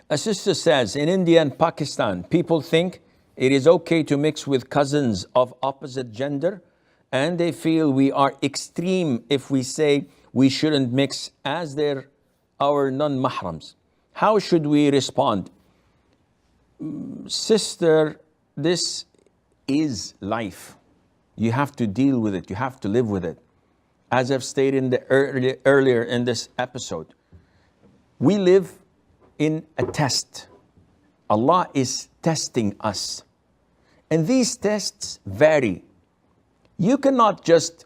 A sister says, in India and Pakistan, people think it is okay to mix with cousins of opposite gender, and they feel we are extreme if we say we shouldn't mix as they're our non-mahrams. How should we respond? Sister, this is life. You have to deal with it. You have to live with it. As I've stated earlier in this episode, we live in a test. Allah is testing us. And these tests vary. You cannot just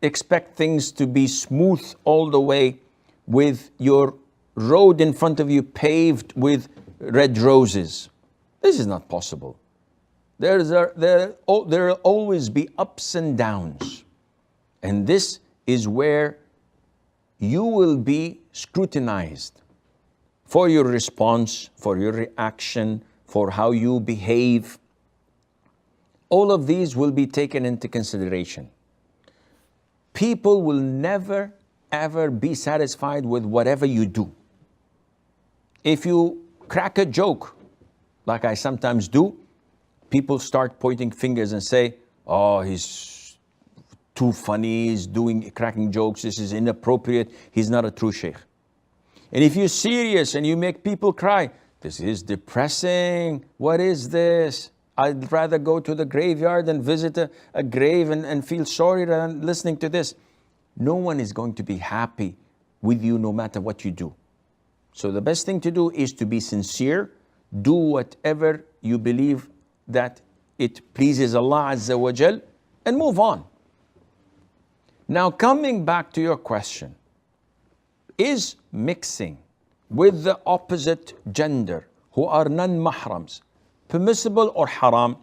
expect things to be smooth all the way with your road in front of you paved with red roses. This is not possible. There will always be ups and downs. And this is where you will be scrutinized for your response, for your reaction, for how you behave. All of these will be taken into consideration. People will never, ever be satisfied with whatever you do. If you crack a joke, like I sometimes do, people start pointing fingers and say, oh, he's too funny, he's cracking jokes, this is inappropriate, he's not a true sheikh. And if you're serious and you make people cry, this is depressing, what is this? I'd rather go to the graveyard and visit a grave and feel sorry than listening to this. No one is going to be happy with you no matter what you do. So the best thing to do is to be sincere, do whatever you believe that it pleases Allah Azza wa Jal, and move on. Now coming back to your question, is mixing with the opposite gender who are non-mahrams permissible or haram?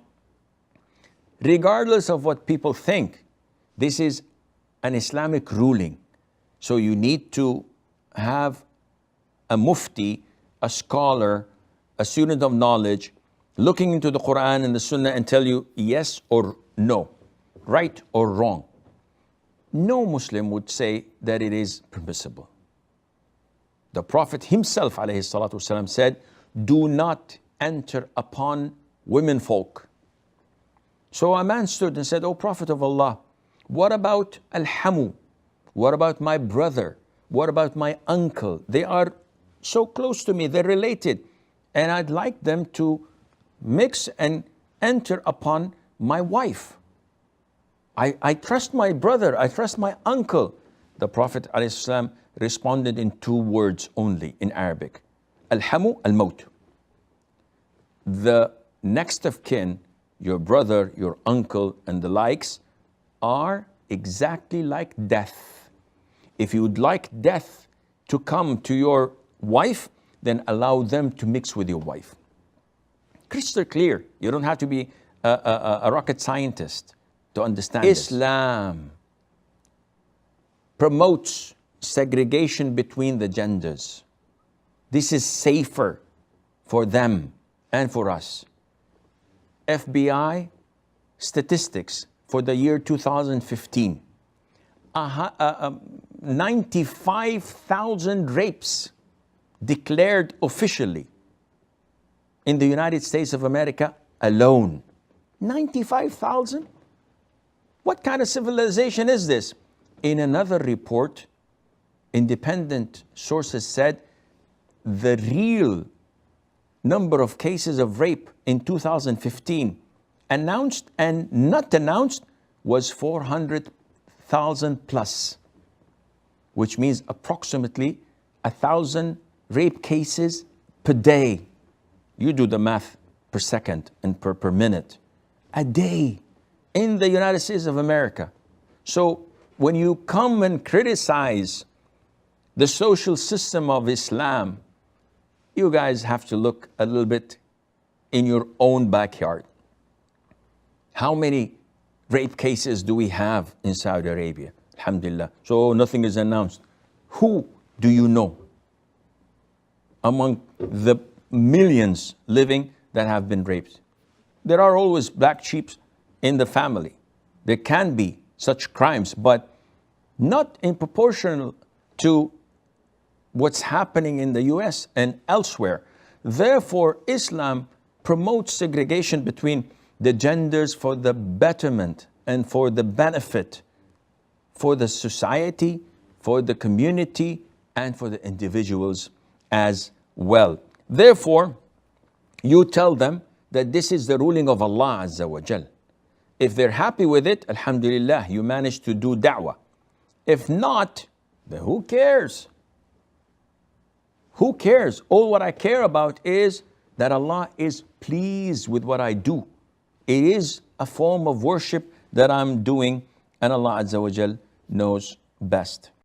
Regardless of what people think, this is an Islamic ruling. So you need to have a mufti, a scholar, a student of knowledge, looking into the Quran and the Sunnah and tell you yes or no, right or wrong. No Muslim would say that it is permissible. The Prophet himself ﷺ said, do not enter upon women folk. So a man stood and said, O Prophet of Allah, what about al-hamu? What about my brother? What about my uncle? They are so close to me, they're related. And I'd like them to mix and enter upon my wife. I trust my brother, I trust my uncle. The Prophet ﷺ responded in two words only in Arabic. Al-hamu al-maut. The next of kin, your brother, your uncle, and the likes, are exactly like death. If you would like death to come to your wife, then allow them to mix with your wife. Crystal clear. You don't have to be a rocket scientist to understand Islam promotes segregation between the genders. This is safer for them and for us. FBI statistics for the year 2015. 95,000 rapes declared officially in the United States of America alone. 95,000? What kind of civilization is this? In another report, independent sources said the real number of cases of rape in 2015, announced and not announced, was 400,000 plus, which means approximately 1,000 rape cases per day. You do the math per second and per minute. A day in the United States of America. So when you come and criticize the social system of Islam, you guys have to look a little bit in your own backyard. How many rape cases do we have in Saudi Arabia? Alhamdulillah. So nothing is announced. Who do you know among the millions living that have been raped? There are always black sheep in the family. There can be such crimes, but not in proportion to what's happening in the US and elsewhere. Therefore, Islam promotes segregation between the genders for the betterment and for the benefit for the society, for the community, and for the individuals as well. Therefore, you tell them that this is the ruling of Allah Azza wa Jal. If they're happy with it, alhamdulillah, you managed to do da'wah. If not, then who cares? Who cares? All what I care about is that Allah is pleased with what I do. It is a form of worship that I'm doing, and Allah Azza wa Jal knows best.